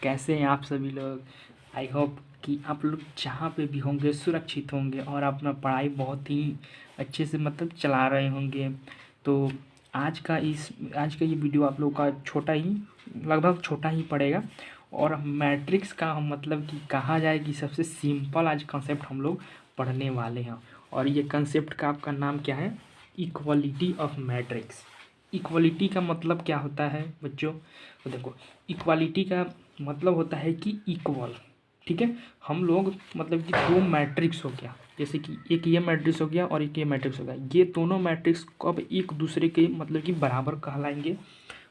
कैसे हैं आप सभी लोग। आई होप कि आप लोग जहाँ पे भी होंगे सुरक्षित होंगे और अपना पढ़ाई बहुत ही अच्छे से मतलब चला रहे होंगे। तो आज का ये वीडियो आप लोग का छोटा ही लगभग छोटा ही पड़ेगा और मैट्रिक्स का मतलब कि कहा जाए कि सबसे सिंपल आज कंसेप्ट हम लोग पढ़ने वाले हैं। और ये कंसेप्ट का आपका नाम क्या है? Equality of matrix. इक्वलिटी का मतलब क्या होता है बच्चों? तो देखो, इक्वालिटी का मतलब होता है कि इक्वल। ठीक है, हम लोग मतलब कि दो मैट्रिक्स हो गया, जैसे कि एक ये मैट्रिक्स हो गया और एक ये मैट्रिक्स हो गया, ये दोनों मैट्रिक्स कब एक दूसरे के मतलब कि बराबर कहलाएंगे,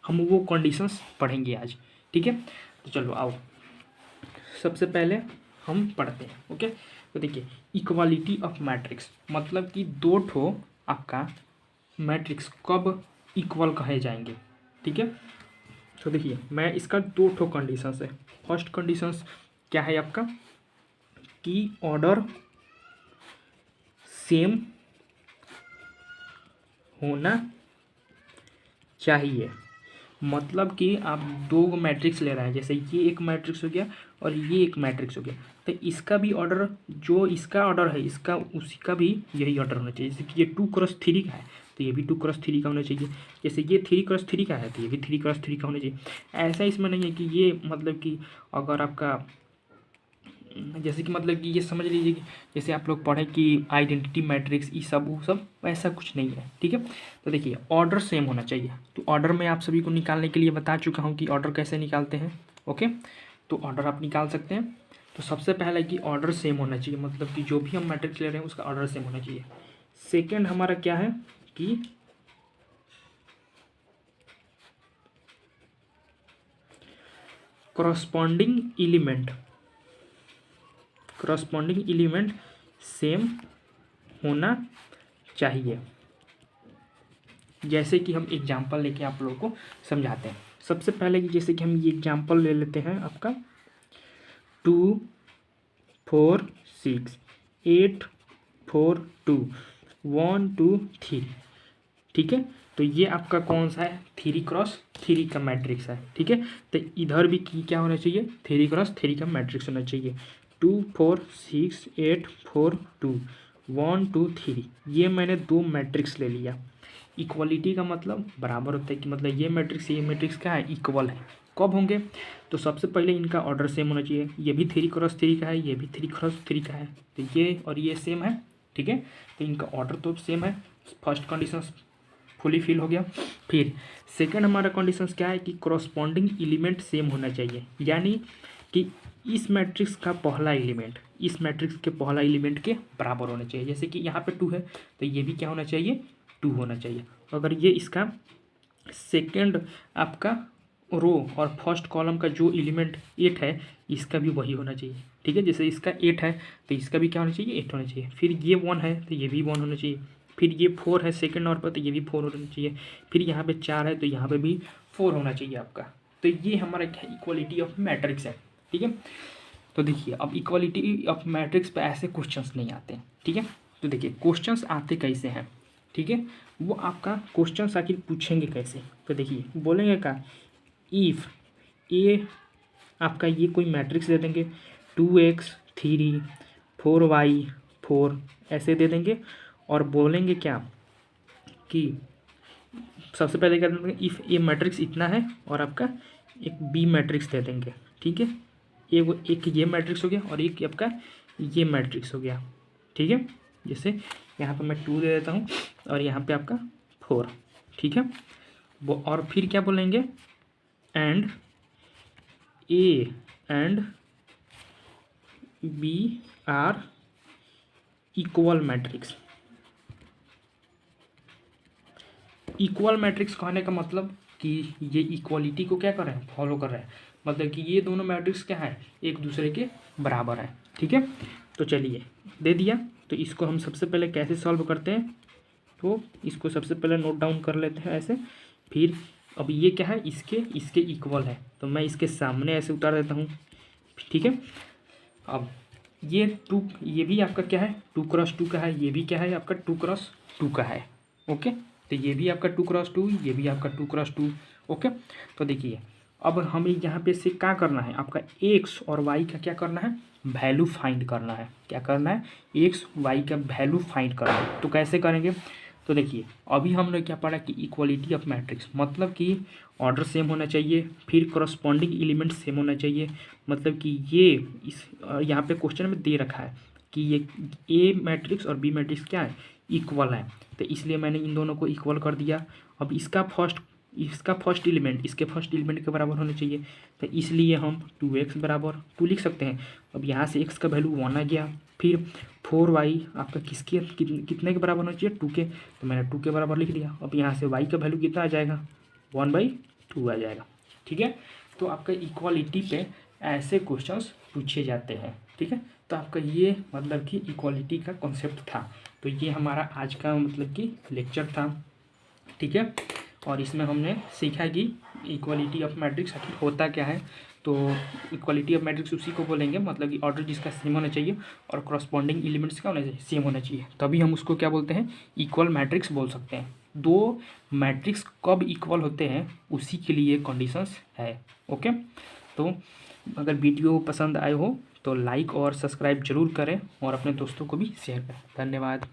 हम वो कंडीशंस पढ़ेंगे आज। ठीक है, तो चलो आओ सबसे पहले हम पढ़ते हैं। ओके, तो देखिए, इक्वालिटी ऑफ मैट्रिक्स मतलब कि दो ठो आपका मैट्रिक्स कब इक्वल कहे जाएंगे। ठीक है, तो देखिए मैं इसका दो ठो कंडीशंस है। फर्स्ट कंडीशंस क्या है आपका कि ऑर्डर सेम होना चाहिए। मतलब कि आप दो मैट्रिक्स ले रहे हैं, जैसे ये एक मैट्रिक्स हो गया और ये एक मैट्रिक्स हो गया, तो इसका भी ऑर्डर, जो इसका ऑर्डर है इसका उसी का भी यही ऑर्डर होना चाहिए। जैसे कि ये 2x3 का है तो ये भी 2x3 का होना चाहिए। जैसे ये 3x3 का है तो ये भी 3x3 का होना चाहिए। ऐसा इसमें नहीं है कि ये मतलब कि अगर आपका जैसे कि मतलब कि ये समझ लीजिए कि जैसे आप लोग पढ़े कि आइडेंटिटी मैट्रिक्स ये सब वो सब वैसा कुछ नहीं है। ठीक है, तो देखिए ऑर्डर सेम होना चाहिए। तो ऑर्डर मैं आप सभी को निकालने के लिए बता चुका हूँ कि ऑर्डर कैसे निकालते हैं। ओके, तो ऑर्डर आप निकाल सकते हैं। तो सबसे पहले कि ऑर्डर सेम होना चाहिए, मतलब कि जो भी हम मैट्रिक्स ले रहे हैं उसका ऑर्डर सेम होना चाहिए। सेकेंड हमारा क्या है कि करस्पॉन्डिंग एलिमेंट सेम होना चाहिए। जैसे कि हम एग्जांपल लेके आप लोगों को समझाते हैं। सबसे पहले कि जैसे कि हम ये एग्जांपल ले लेते हैं आपका 2 4 6 8 4 2 1 2 3। ठीक है, तो ये आपका कौन सा है? 3x3 का मैट्रिक्स है। ठीक है, तो इधर भी क्या होना चाहिए? 3x3 का मैट्रिक्स होना चाहिए। 2 4 6 8 4 2 1 2 3, ये मैंने दो मैट्रिक्स ले लिया। इक्वलिटी का मतलब बराबर होता है कि मतलब ये मैट्रिक्स क्या है? इक्वल है। कब होंगे? तो सबसे पहले इनका ऑर्डर सेम होना चाहिए। ये भी 3x3 का है, ये भी 3x3 का है, तो ये और ये सेम है। ठीक है, तो इनका ऑर्डर तो सेम है। फर्स्ट कंडीशन फुली फिल हो गया। फिर सेकंड हमारा कंडीशंस क्या है कि करस्पॉन्डिंग एलिमेंट सेम होना चाहिए, यानी कि इस मैट्रिक्स का पहला एलिमेंट इस मैट्रिक्स के पहला एलिमेंट के बराबर होना चाहिए। जैसे कि यहाँ पे 2 है तो ये भी क्या होना चाहिए? 2 होना चाहिए। अगर ये इसका सेकंड आपका रो और फर्स्ट कॉलम का जो एलिमेंट 8 है इसका भी वही होना चाहिए। ठीक है, जैसे इसका 8 है तो इसका भी क्या होना चाहिए? 8 होना चाहिए। फिर ये 1 है तो ये भी 1 होना चाहिए। फिर ये 4 है सेकंड और पर तो ये भी 4 होना चाहिए। फिर यहाँ पे 4 है तो यहाँ पे भी 4 होना चाहिए आपका। तो ये हमारा क्या इक्वलिटी ऑफ मैट्रिक्स है। ठीक है, तो देखिए अब इक्वलिटी ऑफ मैट्रिक्स पे ऐसे क्वेश्चंस नहीं आते हैं। ठीक है, तो देखिए क्वेश्चंस आते कैसे हैं। ठीक है, वो आपका क्वेश्चंस आखिर पूछेंगे कैसे? तो देखिए बोलेंगे का इफ़ ए आपका ये कोई मैट्रिक्स दे देंगे 2x 3 4y 4 ऐसे दे देंगे और बोलेंगे क्या कि सबसे पहले क्या देंगे? इफ़ ए मैट्रिक्स इतना है और आपका एक बी मैट्रिक्स दे देंगे। ठीक है, एक ये मैट्रिक्स हो गया और एक आपका ये मैट्रिक्स हो गया। ठीक है, जैसे यहाँ पे मैं 2 दे देता हूँ और यहाँ पे आपका 4। ठीक है, वो और फिर क्या बोलेंगे? And A and B are equal matrix. Equal matrix कहने का मतलब कि ये इक्वलिटी को क्या कर रहे हैं? फॉलो कर रहे हैं। मतलब कि ये दोनों मैट्रिक्स क्या है? एक दूसरे के बराबर है। ठीक है, तो चलिए दे दिया, तो इसको हम सबसे पहले कैसे सॉल्व करते हैं? तो इसको सबसे पहले नोट डाउन कर लेते हैं ऐसे। फिर अब ये क्या है? इसके इक्वल है, तो मैं इसके सामने ऐसे उतार देता हूँ। ठीक है, अब ये 2 ये भी आपका क्या है? 2x2 का है, ये भी क्या है? आपका 2x2 का है। ओके, तो ये भी आपका 2x2, ये भी आपका 2x2। ओके, तो देखिए अब हमें यहाँ पे से क्या करना है, आपका एक्स और वाई का क्या करना है, वैल्यू फाइंड करना है। क्या करना है, एक्स वाई का वैल्यू फाइंड करना है। तो कैसे करेंगे, तो देखिए अभी हमने क्या पढ़ा कि इक्वालिटी ऑफ मैट्रिक्स, मतलब कि ऑर्डर सेम होना चाहिए, फिर करस्पॉन्डिंग एलिमेंट सेम होना चाहिए। मतलब कि ये इस यहाँ पे क्वेश्चन में दे रखा है कि ये ए मैट्रिक्स और बी मैट्रिक्स क्या है, इक्वल है, तो इसलिए मैंने इन दोनों को इक्वल कर दिया। अब इसका फर्स्ट एलिमेंट इसके फर्स्ट एलिमेंट के बराबर होना चाहिए, तो इसलिए हम 2x बराबर 2 लिख सकते हैं। अब यहाँ से x का वैल्यू 1 आ गया, फिर 4y आपका कितने के बराबर होना चाहिए, 2 के, तो मैंने 2 के बराबर लिख दिया। अब यहाँ से y का वैल्यू कितना आ जाएगा, 1/2 आ जाएगा। ठीक है, तो आपका इक्वालिटी पे ऐसे क्वेश्चंस पूछे जाते हैं। ठीक है, तो आपका ये मतलब कि इक्वालिटी का कॉन्सेप्ट था। तो ये हमारा आज का मतलब कि लेक्चर था। ठीक है, और इसमें हमने सीखा कि इक्वालिटी ऑफ मैट्रिक्स आखिर होता क्या है। तो इक्वालिटी ऑफ मैट्रिक्स उसी को बोलेंगे, मतलब कि ऑर्डर जिसका सेम होना चाहिए और करस्पॉन्डिंग एलिमेंट्स का होना चाहिए, सेम होना चाहिए, तभी हम उसको क्या बोलते हैं, इक्वल मैट्रिक्स बोल सकते हैं। दो मैट्रिक्स कब इक्वल होते हैं उसी के लिए कंडीशंस है। ओके, तो अगर वीडियो पसंद आए हो तो लाइक और सब्सक्राइब जरूर करें और अपने दोस्तों को भी शेयर करें। धन्यवाद।